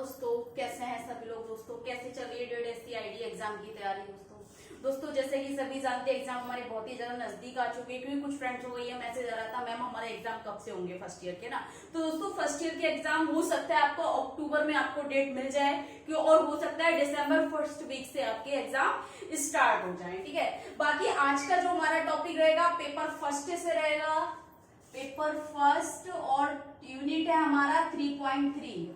दोस्तों, कैसे हैं सभी लोग। दोस्तों कैसे चल रही है डेढ़ आईडी एग्जाम की तैयारी। दोस्तों जैसे कि सभी जानते हैं एग्जाम हमारे बहुत ही ज्यादा नजदीक आ चुके हैं, क्योंकि कुछ फ्रेंड्स हो गई है मैसेज आ रहा था मैम हमारे एग्जाम कब से होंगे फर्स्ट ईयर के ना। तो दोस्तों फर्स्ट ईयर के एग्जाम हो सकता है आपको अक्टूबर में आपको डेट मिल जाए और हो सकता है दिसंबर फर्स्ट वीक से आपके एग्जाम स्टार्ट हो जाए। ठीक है, बाकी आज का जो हमारा टॉपिक रहेगा पेपर फर्स्ट से रहेगा। पेपर फर्स्ट और यूनिट है हमारा 3.3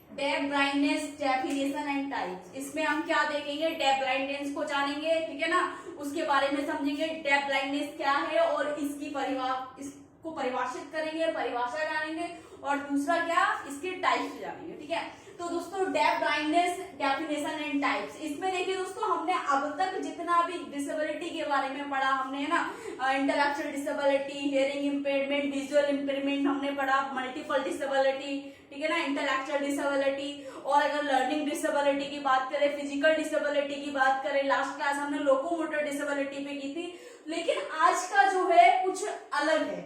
deaf blindness definition and types. इसमें हम क्या देखेंगे, डेफ ब्लाइंडनेस को जानेंगे, ठीक है ना, उसके बारे में समझेंगे डेफ ब्लाइंडनेस क्या है और इसको परिभाषित करेंगे, परिभाषा जानेंगे, और दूसरा क्या इसके टाइप्स जानेंगे। ठीक है, तो दोस्तों deaf blindness definition and types, इसमें देखिए दोस्तों हमने अब तक जितना भी डिसेबिलिटी के बारे में पढ़ा हमने, है ना, intellectual disability, hearing impairment, visual impairment हमने पढ़ा, मल्टीपल डिसेबिलिटी, ठीक है ना, इंटेलेक्चुअल डिसेबिलिटी, और अगर लर्निंग डिसेबिलिटी की बात करें, फिजिकल डिसेबिलिटी की बात करें, लास्ट क्लास हमने लोकोमोटर डिसेबिलिटी पे की थी। लेकिन आज का जो है कुछ अलग है,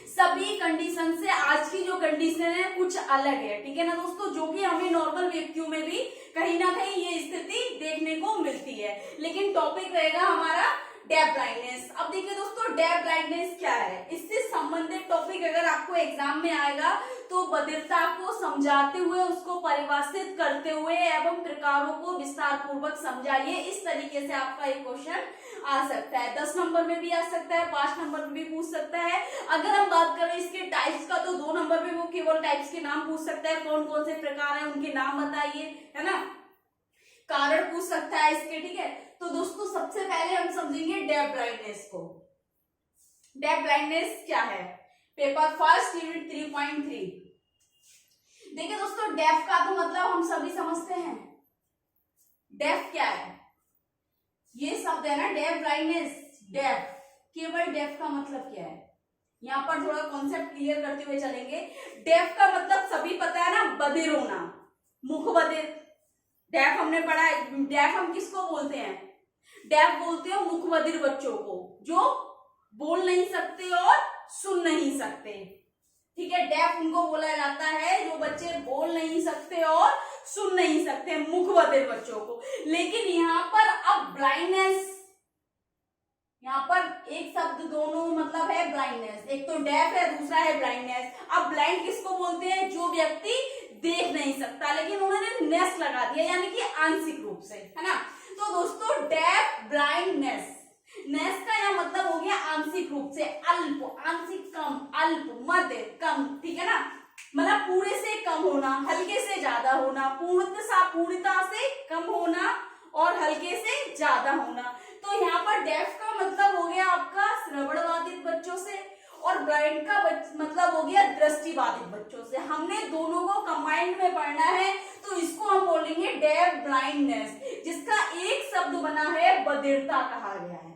सभी कंडीशन से आज की जो कंडीशन है कुछ अलग है। ठीक है ना दोस्तों, जो कि हमें नॉर्मल व्यक्तियों में भी कहीं ना कहीं ये स्थिति देखने को मिलती है। लेकिन टॉपिक रहेगा हमारा डेफ ब्लाइंडनेस। अब देखिए दोस्तों डेफ ब्लाइंडनेस क्या है, इससे संबंधित टॉपिक अगर आपको एग्जाम में आएगा तो बधिरता को समझाते हुए, उसको परिभाषित करते हुए एवं प्रकारों को विस्तार पूर्वक समझाइए, इस तरीके से आपका एक क्वेश्चन आ सकता है। 10 नंबर में भी आ सकता है, 5 नंबर में भी पूछ सकता है। अगर हम बात करें इसके टाइप्स का तो 2 नंबर में वो केवल टाइप्स के नाम पूछ सकता है, कौन कौन से प्रकार है उनके नाम बताइए, है ना, कारण पूछ सकता है इसके। ठीक है, तो दोस्तों सबसे पहले हम समझेंगे डेफ ब्लाइंडनेस को। डेफ ब्लाइंडनेस क्या है, पेपर फर्स्ट यूनिट 3.3। देखिए दोस्तों डेफ का तो मतलब हम सभी समझते हैं, डेफ क्या है, ये शब्द है ना डेफ ब्लाइंडनेस, डेफ, केवल डेफ का मतलब क्या है, यहाँ पर थोड़ा कॉन्सेप्ट क्लियर करते हुए चलेंगे। डेफ का मतलब सभी पता है ना, बधिर होना, मुख बधिर। डेफ हमने पढ़ा है, डेफ हम किसको बोलते हैं, डेफ बोलते हैं मुख बधिर बच्चों को, जो बोल नहीं सकते और सुन नहीं सकते। ठीक है, डेफ उनको बोला जाता है जो बच्चे बोल नहीं सकते और सुन नहीं सकते, मुख बधिर बच्चों को। लेकिन यहाँ पर अब ब्लाइंडनेस, यहाँ पर एक शब्द दोनों मतलब है ब्लाइंडनेस, एक तो डेफ है दूसरा है ब्लाइंडनेस। अब ब्लाइंड किसको बोलते हैं, जो व्यक्ति देख नहीं सकता लेकिन उन्होंने नेस लगा दिया, यानी कि आंशिक रूप से, है ना। तो दोस्तों डेफ ब्लाइंडनेस, नेस का यह मतलब हो गया आंशिक रूप से, अल्प, आंशिक कम, अल्प, मध्य, कम, ठीक है ना, मतलब पूरे से कम होना, हल्के से ज्यादा होना, पूर्णता से कम होना और हल्के से ज्यादा होना। तो यहाँ पर डेफ का मतलब हो गया आपका श्रवण बाधित बच्चों से, और ब्लाइंड का मतलब हो गया दृष्टि बाधित बच्चों से। हमने दोनों को कंबाइंड में पढ़ना है, तो इसको हम बोलेंगे डेफ ब्लाइंडनेस, जिसका एक शब्द बना है बधिरता कहा गया है।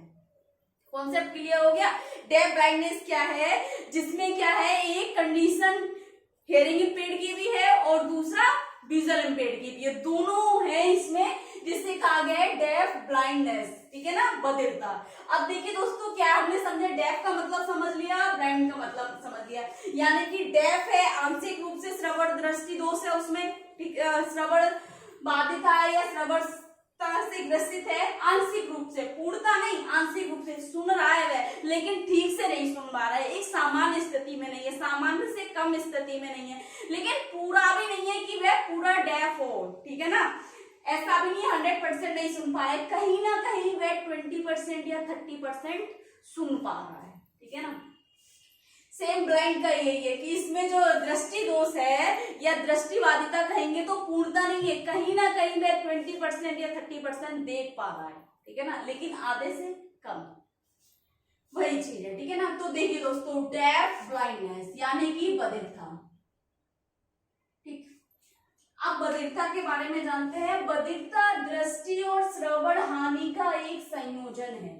कॉन्सेप्ट क्लियर हो गया। डेफ ब्लाइंडनेस क्या है, जिसमें क्या है, एक कंडीशन हियरिंग इम्पेयर्ड की भी है और दूसरा विजुअल इम्पेयर्ड की भी है, दोनों है इसमें, जिससे कहा गया है डेफ ब्लाइंडनेस। ठीक है ना, बधिरता। अब देखिए दोस्तों क्या हमने समझे, डेफ का मतलब समझ लिया, ब्लाइंड का मतलब समझ लिया, यानी कि डेफ है आंशिक रूप से श्रवण दृष्टि दोष है उसमें, श्रवण बाधित है या श्रवण से ग्रसित है, आंशिक रूप से, पूर्णता नहीं, आंशिक रूप से सुन रहा है वह लेकिन ठीक से नहीं सुन पा रहा है, एक सामान्य स्थिति में नहीं है, सामान्य से कम स्थिति में नहीं है, लेकिन पूरा भी नहीं है कि वह पूरा डेफ हो। ठीक है ना, ऐसा भी नहीं 100% नहीं सुन पा रहा है, कहीं ना कहीं वह 20% या 30% सुन पा रहा है। ठीक है ना, सेम ब्लाइंड का यही है कि इसमें जो दृष्टि दोष है या दृष्टिबाधिता कहेंगे तो पूर्णता नहीं है, कहीं ना कहीं वह 20% या 30% देख पा रहा है। ठीक है ना, लेकिन आधे से कम, वही चीज है। ठीक है ना, तो देखिए दोस्तों डेफ ब्लाइंडनेस यानी कि बधिरता। ठीक, अब बधिरता के बारे में जानते हैं। बधिरता दृष्टि और श्रवण हानि का एक संयोजन है,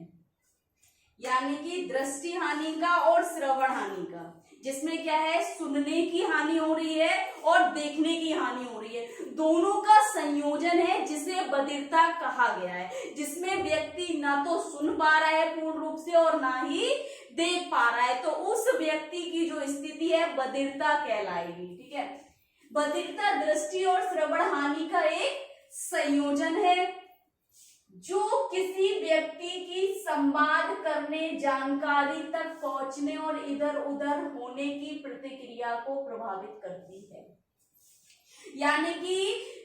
यानी कि दृष्टि हानि का और श्रवण हानि का, जिसमें क्या है, सुनने की हानि हो रही है और देखने की हानि हो रही है, दोनों का संयोजन है जिसे बधिरता कहा गया है, जिसमें व्यक्ति ना तो सुन पा रहा है पूर्ण रूप से और ना ही देख पा रहा है, तो उस व्यक्ति की जो स्थिति है बधिरता कहलाएगी। ठीक है, बधिरता दृष्टि और श्रवण हानि का एक संयोजन है जो किसी व्यक्ति की संवाद करने, जानकारी तक पहुंचने और इधर उधर होने की प्रतिक्रिया को प्रभावित करती है। यानी कि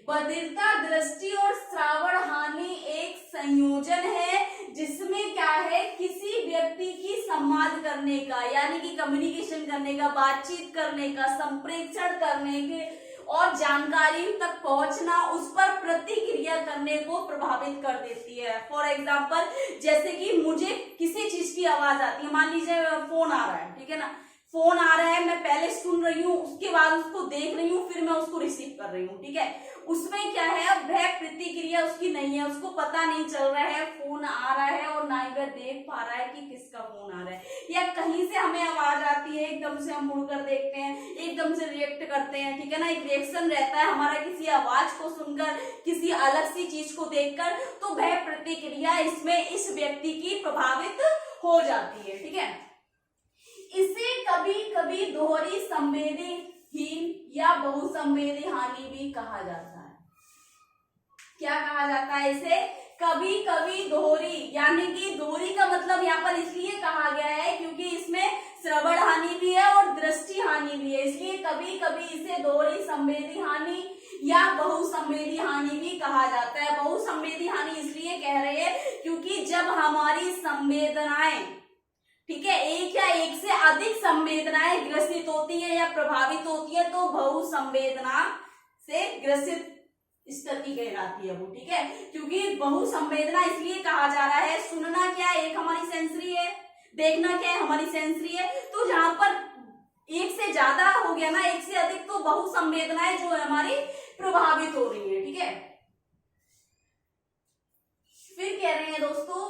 बधिरता दृष्टि और श्रवण हानि एक संयोजन है जिसमें क्या है, किसी व्यक्ति की संवाद करने का यानी कि कम्युनिकेशन करने का, बातचीत करने का, संप्रेषण करने के और जानकारी तक पहुंचना, उस पर प्रतिक्रिया करने को प्रभावित कर देती है। फॉर एग्जाम्पल, जैसे कि मुझे किसी चीज की आवाज आती है, मान लीजिए फोन आ रहा है, ठीक है ना, फोन आ रहा है, मैं पहले सुन रही हूँ, उसके बाद उसको देख रही हूँ, फिर मैं उसको रिसीव कर रही हूँ, ठीक है। उसमें क्या है, वह प्रतिक्रिया उसकी नहीं है, उसको पता नहीं चल रहा है फोन आ रहा है और ना ही वह देख पा रहा है कि किसका फोन आ रहा है। या कहीं से हमें आवाज आती है, एकदम से हम मुड़कर देखते हैं, एकदम से रिएक्ट करते हैं, ठीक है ना, एक रिएक्शन रहता है हमारा किसी आवाज को सुनकर, किसी अलग सी चीज को देखकर, तो वह प्रतिक्रिया इसमें इस व्यक्ति की प्रभावित हो जाती है, ठीक है। इसे कभी कभी दोहरी संवेदीहीन या बहुसंवेदी हानि भी कहा जाता है। क्या कहा जाता है इसे? कभी कभी दोहरी, यानी कि दोहरी का मतलब यहाँ पर इसलिए कहा गया है क्योंकि इसमें श्रवण हानि भी है और दृष्टि हानि भी है, इसलिए कभी कभी इसे दोहरी संवेदी हानि या बहुसंवेदी हानि भी कहा जाता है। बहुसंवेदी हानि इसलिए कह रहे हैं क्योंकि जब हमारी संवेदनाएं, ठीक है, एक या एक से अधिक संवेदनाएं ग्रसित होती है या प्रभावित होती है, तो बहुसंवेदना से ग्रसित स्थिति कहलाती है वो, ठीक है। क्योंकि बहुसंवेदना इसलिए कहा जा रहा है, सुनना क्या है, एक हमारी सेंसरी है, देखना क्या है, हमारी सेंसरी है, तो जहां पर एक से ज्यादा हो गया ना, एक से अधिक, तो बहुसंवेदनाएं जो है हमारी प्रभावित हो रही है, ठीक है। फिर कह रहे हैं दोस्तों,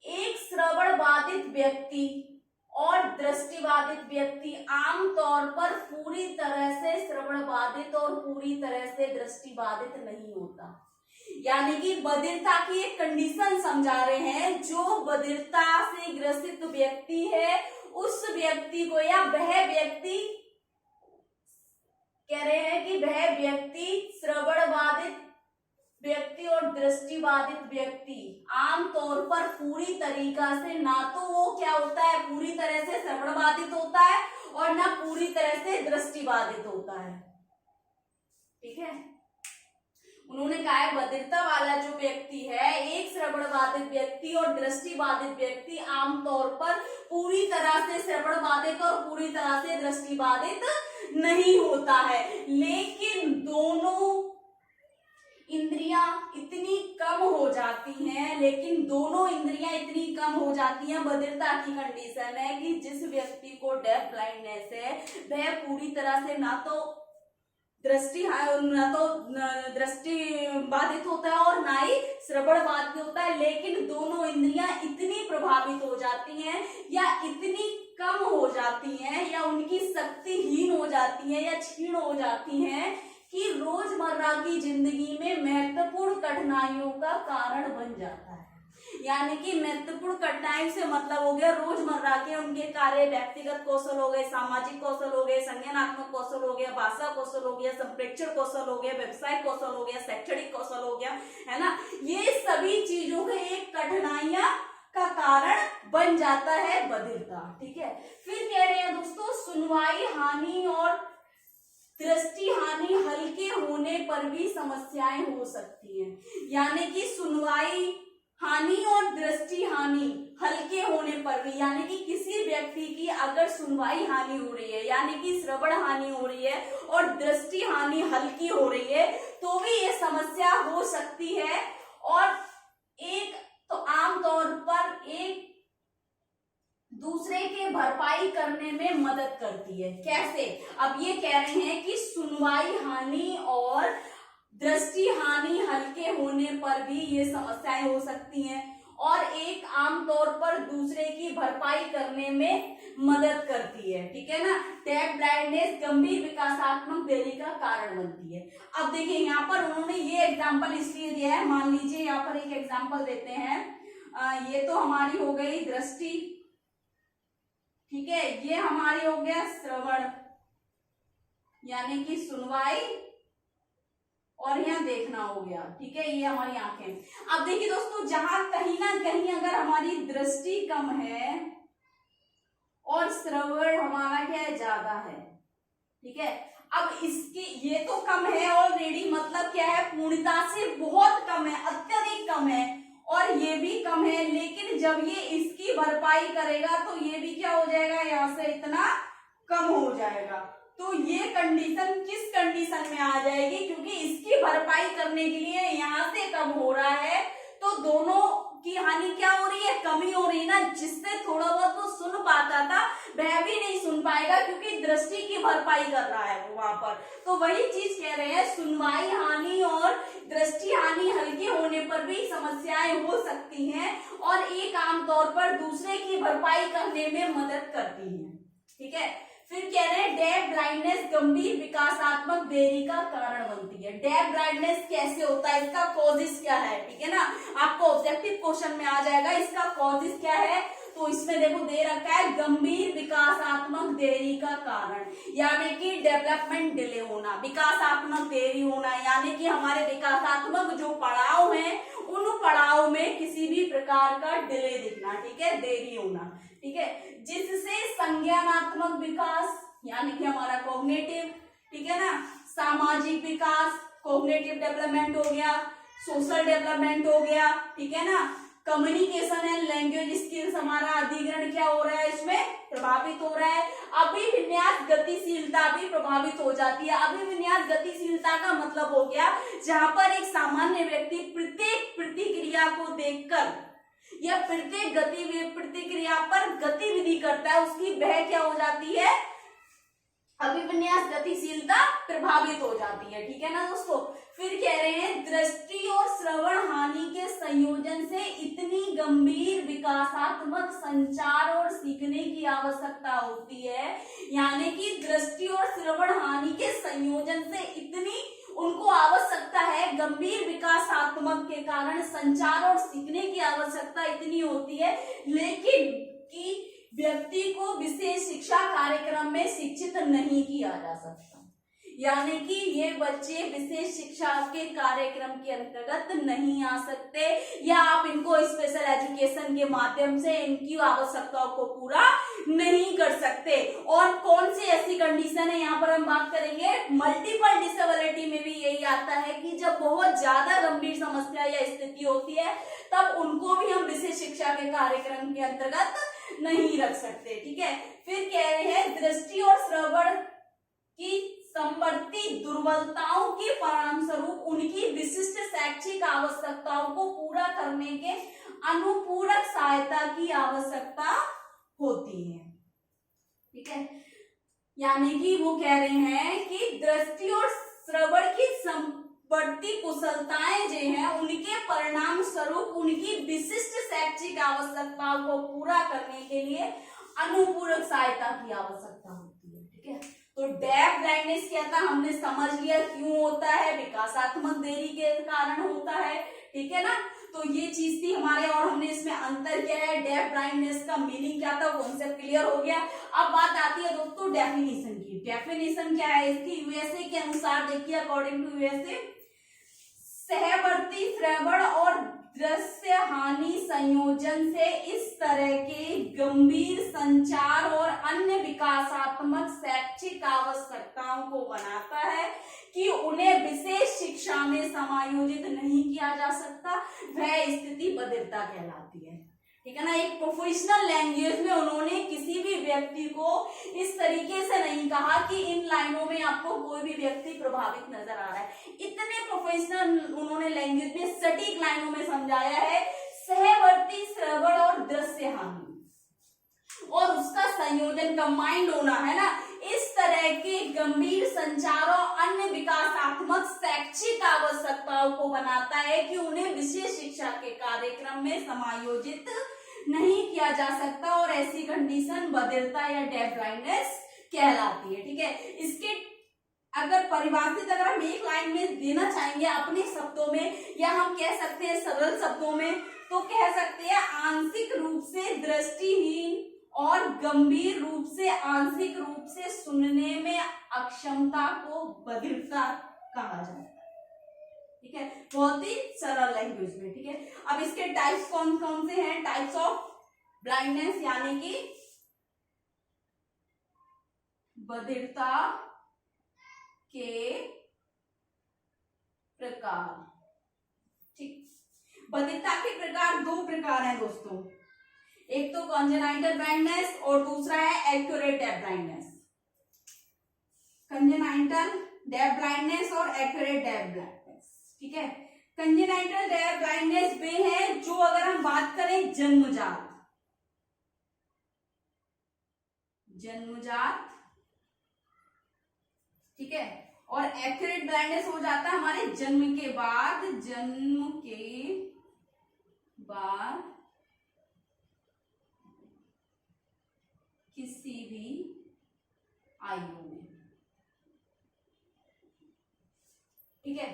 एक श्रवण बाधित व्यक्ति और दृष्टिबाधित व्यक्ति आमतौर पर पूरी तरह से श्रवण बाधित और पूरी तरह से दृष्टिबाधित नहीं होता। यानी कि बधिरता की एक कंडीशन समझा रहे हैं, जो बधिरता से ग्रसित व्यक्ति है उस व्यक्ति को, या वह व्यक्ति, कह रहे हैं कि वह व्यक्ति श्रवण बाधित व्यक्ति और दृष्टिबाधित व्यक्ति आमतौर पर पूरी तरीका से, ना तो वो क्या होता है, पूरी तरह से श्रवण बाधित होता है और ना पूरी तरह से दृष्टिबाधित होता है, ठीक है। उन्होंने कहा है बधिरता वाला जो व्यक्ति है, एक श्रवण बाधित व्यक्ति और दृष्टिबाधित व्यक्ति आमतौर पर पूरी तरह से श्रवण बाधित और पूरी तरह से दृष्टिबाधित नहीं होता है, लेकिन दोनों इंद्रियां इतनी कम हो जाती हैं, लेकिन दोनों इंद्रियां इतनी कम हो जाती हैं, बधिरता की कंडीशन है कि जिस व्यक्ति को डेफ ब्लाइंडनेस है वह पूरी तरह से ना तो दृष्टि बाधित होता है और ना ही श्रवण बाधित होता है, लेकिन दोनों इंद्रियां इतनी प्रभावित हो जाती हैं या इतनी कम हो जाती हैं या उनकी शक्तिहीन हो जाती है या क्षीण हो जाती हैं कि रोजमर्रा की जिंदगी में महत्वपूर्ण कठिनाइयों का कारण बन जाता है। यानी कि महत्वपूर्ण कठिनाई से मतलब हो गया रोजमर्रा के उनके कार्य, व्यक्तिगत कौशल हो गए, सामाजिक कौशल हो गए, संज्ञानात्मक कौशल हो गया, भाषा कौशल हो गया, संप्रेक्षण कौशल हो गया, व्यवसायिक कौशल हो गया, शैक्षणिक कौशल हो गया, है ना, ये सभी चीजों के एक कठिनाइयां का कारण बन जाता है बधिरता, ठीक है। फिर कह रहे हैं दोस्तों, सुनवाई हानि और दृष्टि हानि हल्के होने पर भी समस्याएं हो सकती हैं। यानी कि सुनवाई हानि और दृष्टि हानि हल्के होने पर भी, यानी कि किसी व्यक्ति की अगर सुनवाई हानि हो रही है, यानी कि श्रवण हानि हो रही है और दृष्टि हानि हल्की हो रही है, तो भी ये समस्या हो सकती है। और एक तो आमतौर पर एक दूसरे के भरपाई करने में मदद करती है। कैसे? अब ये कह रहे हैं कि सुनवाई हानि और दृष्टि हानि हल्के होने पर भी ये समस्याएं हो सकती हैं और एक आमतौर पर दूसरे की भरपाई करने में मदद करती है, ठीक है ना। डेफ ब्लाइंडनेस गंभीर विकासात्मक देरी का कारण बनती है। अब देखिए यहाँ पर उन्होंने ये एग्जाम्पल इसलिए दिया है, मान लीजिए यहाँ पर एक एग्जाम्पल देते हैं, ये तो हमारी हो गई दृष्टि, ठीक है, ये हमारी हो गया श्रवण, यानी कि सुनवाई और यहाँ देखना हो गया। ठीक है, ये हमारी आंखें। अब देखिए दोस्तों, जहां कहीं ना कहीं अगर हमारी दृष्टि कम है और श्रवण हमारा क्या है, ज्यादा है। ठीक है, अब इसकी ये तो कम है ऑलरेडी, मतलब क्या है, पूर्णता से बहुत कम है, अत्यधिक कम है, और ये भी कम है। लेकिन जब ये इसकी भरपाई करेगा तो ये भी क्या हो जाएगा, यहाँ से इतना कम हो जाएगा। तो ये कंडीशन किस कंडीशन में आ जाएगी, क्योंकि इसकी भरपाई करने के लिए यहाँ से कम हो रहा है, तो दोनों की हानि क्या हो रही है, कमी हो रही है ना। जिससे थोड़ा बहुत वो सुन पाता था वह भी नहीं सुन पाएगा, क्योंकि दृष्टि की भरपाई कर रहा है वो वहां पर। तो वही चीज कह रहे हैं, सुनवाई हानि और दृष्टि हानि हल्की होने पर भी समस्याएं हो सकती हैं, और एक आमतौर पर दूसरे की भरपाई करने में मदद करती है। ठीक है, फिर कह रहे हैं डेफ ब्लाइंडनेस गंभीर विकासात्मक देरी का कारण बनती है। डेफ ब्लाइंडनेस कैसे होता है, इसका कॉजेस क्या है। ठीक है ना, आपको ऑब्जेक्टिव क्वेश्चन में आ जाएगा इसका कॉजेस क्या है। तो इसमें देखो दे रखा है गंभीर विकासात्मक देरी का कारण, यानी कि डेवलपमेंट डिले होना, विकासात्मक देरी होना, यानी कि हमारे विकासात्मक जो पड़ाव हैं उन पड़ाव में किसी भी प्रकार का डिले दिखना। ठीक है, देरी होना। ठीक है, जिससे संज्ञानात्मक विकास यानी कि हमारा कॉग्निटिव, ठीक है ना, सामाजिक विकास कॉग्निटिव डेवलपमेंट हो गया, सोशल डेवलपमेंट हो गया। ठीक है ना, कम्युनिकेशन एंड लैंग्वेज स्किल्स हमारा अधिग्रहण क्या हो रहा है, इसमें प्रभावित हो रहा है। अभिविन्यास गतिशीलता भी प्रभावित हो जाती है। अभिविन्यास गतिशीलता का मतलब हो गया जहां पर एक सामान्य व्यक्ति प्रत्येक प्रतिक्रिया को देखकर या प्रत्येक प्रतिक्रिया पर गतिविधि करता है, उसकी वह क्या हो जाती है, अभिविन्यास गतिशीलता प्रभावित हो जाती है। ठीक है ना दोस्तों, फिर कह रहे हैं दृष्टि और श्रवण हानि के संयोजन से इतनी गंभीर विकासात्मक संचार और सीखने की आवश्यकता होती है, यानी कि दृष्टि और श्रवण हानि के संयोजन से इतनी उनको आवश्यकता है, गंभीर विकासात्मक के कारण संचार और सीखने की आवश्यकता इतनी होती है, लेकिन कि व्यक्ति को विशेष शिक्षा कार्यक्रम में शिक्षित नहीं किया जा सकता। यानी कि ये बच्चे विशेष शिक्षा के कार्यक्रम के अंतर्गत नहीं आ सकते, या आप इनको स्पेशल एजुकेशन के माध्यम से इनकी आवश्यकताओं को पूरा नहीं कर सकते। और कौन सी ऐसी कंडीशन है, यहाँ पर हम बात करेंगे मल्टीपल डिसेबिलिटी में भी यही आता है कि जब बहुत ज्यादा गंभीर समस्या या स्थिति होती है तब उनको भी हम विशेष शिक्षा के कार्यक्रम के अंतर्गत नहीं रख सकते। ठीक है, फिर कह रहे हैं दृष्टि और श्रवण की संवर्ती दुर्बलताओं के परिणाम स्वरूप उनकी विशिष्ट शैक्षिक आवश्यकताओं को पूरा करने के अनुपूरक सहायता की आवश्यकता होती है। ठीक है, यानी कि वो कह रहे हैं कि दृष्टि और श्रवण की संवर्ती कुशलताएं जो हैं उनके परिणाम स्वरूप उनकी विशिष्ट शैक्षिक आवश्यकताओं को पूरा करने के लिए अनुपूरक सहायता की आवश्यकता होती है। ठीक है, तो डेफ ब्लाइंडनेस क्या था, हमने समझ लिया क्यों होता है, विकासात्मक देरी के कारण होता है। ठीक है ना, तो ये चीज थी हमारे, और हमने इसमें अंतर क्या है, डेफ ब्लाइंडनेस का मीनिंग क्या था, कॉन्सेप्ट क्लियर हो गया। अब बात आती है दोस्तों डेफिनेशन की। डेफिनेशन क्या है इसकी, यूएसए के अनुसार देखिए, अकॉर्डिंग टू यूएसए सहवर्ती श्रवण और दृश्य हानि संयोजन से इस तरह के गंभीर संचार और अन्य विकासात्मक शैक्षिक आवश्यकताओं को बनाता है कि उन्हें विशेष शिक्षा में समायोजित नहीं किया जा सकता, वह स्थिति बधिरता कहलाती है। ठीक है ना, एक प्रोफेशनल लैंग्वेज में उन्होंने किसी भी व्यक्ति को इस तरीके से नहीं कहा कि इन लाइनों में आपको कोई भी व्यक्ति प्रभावित नजर आ रहा है, इतने प्रोफेशनल उन्होंने लैंग्वेज में सटीक लाइनों में समझाया है। सहवर्ती श्रवण और दृश्य हानि और उसका संयोजन कंबाइंड होना है ना, इस तरह के गंभीर संचार और अन्य विकासात्मक शैक्षिक आवश्यकताओं को बनाता है कि उन्हें विशेष शिक्षा के कार्यक्रम में समायोजित नहीं किया जा सकता, और ऐसी कंडीशन बधिरता या डेफ ब्लाइंडनेस कहलाती है। ठीक है, इसके अगर परिभाषित अगर हम एक लाइन में देना चाहेंगे अपने शब्दों में, या हम कह सकते हैं सरल शब्दों में, तो कह सकते हैं आंशिक रूप से दृष्टिहीन और गंभीर रूप से आंशिक रूप से सुनने में अक्षमता को बधिरता कहा जाता है। ठीक है, बहुत ही सरल लैंग्वेज में। ठीक है, अब इसके टाइप्स कौन कौन से हैं? टाइप्स ऑफ ब्लाइंडनेस यानी कि बधिरता के प्रकार। ठीक, बधिरता के प्रकार दो प्रकार हैं दोस्तों, एक तो कॉन्जेनाइटल ब्लाइंडनेस और दूसरा है acquired deaf blindness. Congenital deaf blindness और एक्यूरेट डेफ ब्लाइंडनेस। ठीक है, कंजेनाइटल डेफ ब्लाइंडनेस वे है जो अगर हम बात करें जन्मजात ठीक है, और एक्यूरेट ब्लाइंडनेस हो जाता है हमारे जन्म के बाद किसी भी आयु में। ठीक है,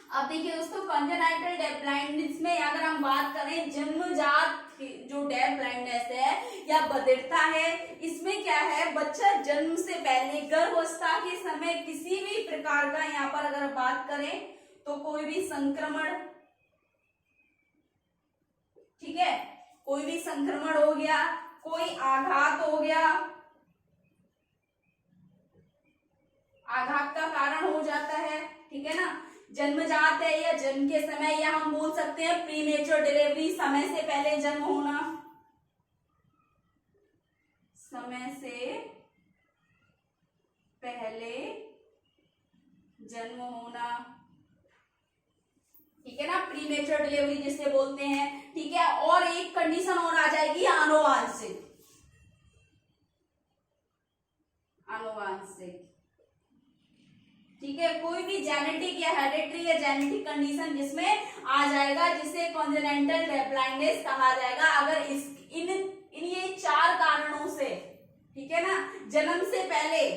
अब देखिए दोस्तों, कॉन्जेनाइटल डेफ ब्लाइंडनेस में अगर हम बात करें जन्मजात जो डेफ ब्लाइंडनेस है या बधिरता है, इसमें क्या है, बच्चा जन्म से पहले गर्भावस्था के समय किसी भी प्रकार का, यहाँ पर अगर बात करें तो कोई भी संक्रमण, ठीक है, कोई भी संक्रमण हो गया, कोई आघात हो गया, आघात का कारण हो जाता है। ठीक है ना, जन्मजात है या जन्म के समय, या हम बोल सकते हैं प्रीमेच्योर डिलीवरी, समय से पहले जन्म होना, समय से पहले जन्म होना। ठीक है ना, प्रीमेच्योर डिलीवरी जिसे बोलते हैं। ठीक है, और एक कंडीशन और आ जाएगी आनुवांशिक। ठीक है, कोई भी जेनेटिक या हेरिडिटरी या जेनेटिक कंडीशन जिसमें आ जाएगा, जिसे कॉन्जेनाइटल डेफ ब्लाइंडनेस कहा जाएगा। अगर इन ये चार कारणों से, ठीक है ना, जन्म से पहले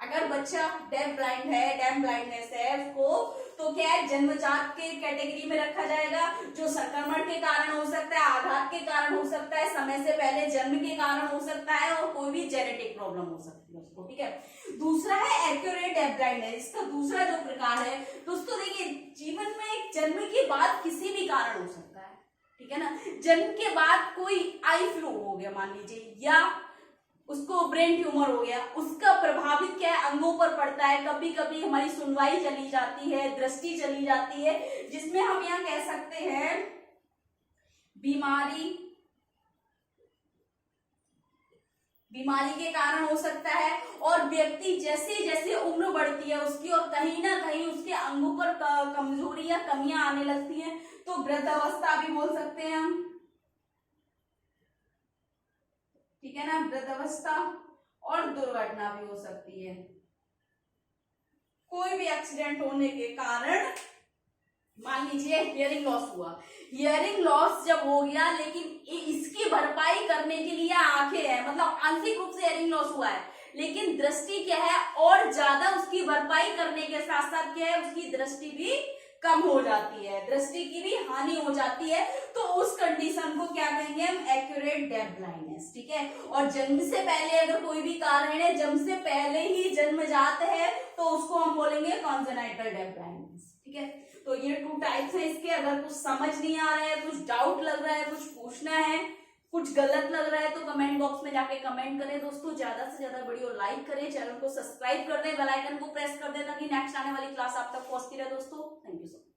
अगर बच्चा डेफ ब्लाइंडनेस है उसको, तो क्या है, जन्मजात के कैटेगरी में रखा जाएगा, जो संक्रमण के कारण हो सकता है, आघात के कारण हो सकता है, समय से पहले जन्म के कारण हो सकता है, और कोई भी जेनेटिक प्रॉब्लम हो सकती है उसको। ठीक है, दूसरा है एक्यूरेट डेफ ब्लाइंडनेस। इसका दूसरा जो प्रकार है दोस्तों, देखिए, जीवन में एक जन्म के बाद किसी भी कारण हो सकता है। ठीक है ना, जन्म के बाद कोई आई फ्लू हो गया मान लीजिए, या उसको ब्रेन ट्यूमर हो गया, उसका प्रभावित क्या है, अंगों पर पड़ता है। कभी कभी हमारी सुनवाई चली जाती है, दृष्टि चली जाती है, जिसमें हम यहाँ कह सकते हैं बीमारी के कारण हो सकता है। और व्यक्ति जैसे जैसे उम्र बढ़ती है उसकी, और कहीं ना कहीं उसके अंगों पर कमजोरी या कमियां आने लगती हैं, तो वृद्धावस्था भी बोल सकते हैं हम। ठीक है ना, वृद्धावस्था, और दुर्घटना भी हो सकती है। कोई भी एक्सीडेंट होने के कारण, मान लीजिए हियरिंग लॉस हुआ, हियरिंग लॉस जब हो गया, लेकिन इसकी भरपाई करने के लिए आंखें है, मतलब आंशिक रूप से हियरिंग लॉस हुआ है, लेकिन दृष्टि क्या है, और ज्यादा उसकी भरपाई करने के साथ साथ क्या है, उसकी दृष्टि भी कम हो जाती है, दृष्टि की भी हानि हो जाती है, तो उस कंडीशन को क्या कहेंगे हम, एक्यूरेट डेफ ब्लाइंडनेस। ठीक है, और जन्म से पहले अगर कोई भी कारण है, जन्म से पहले ही जन्मजात है, तो उसको हम बोलेंगे कॉन्जेनाइटल डेफ ब्लाइंडनेस। ठीक है, तो ये 2 टाइप्स हैं इसके। अगर कुछ समझ नहीं आ रहा है, कुछ डाउट लग रहा है, कुछ पूछना है, कुछ गलत लग रहा है, तो कमेंट बॉक्स में जाके कमेंट करें दोस्तों। ज्यादा से ज्यादा वीडियो लाइक करें, चैनल को सब्सक्राइब कर दें, बेल आइकन को प्रेस कर दें, ताकि नेक्स्ट आने वाली क्लास आप तक पहुंचती रहे दोस्तों। Thank you so much.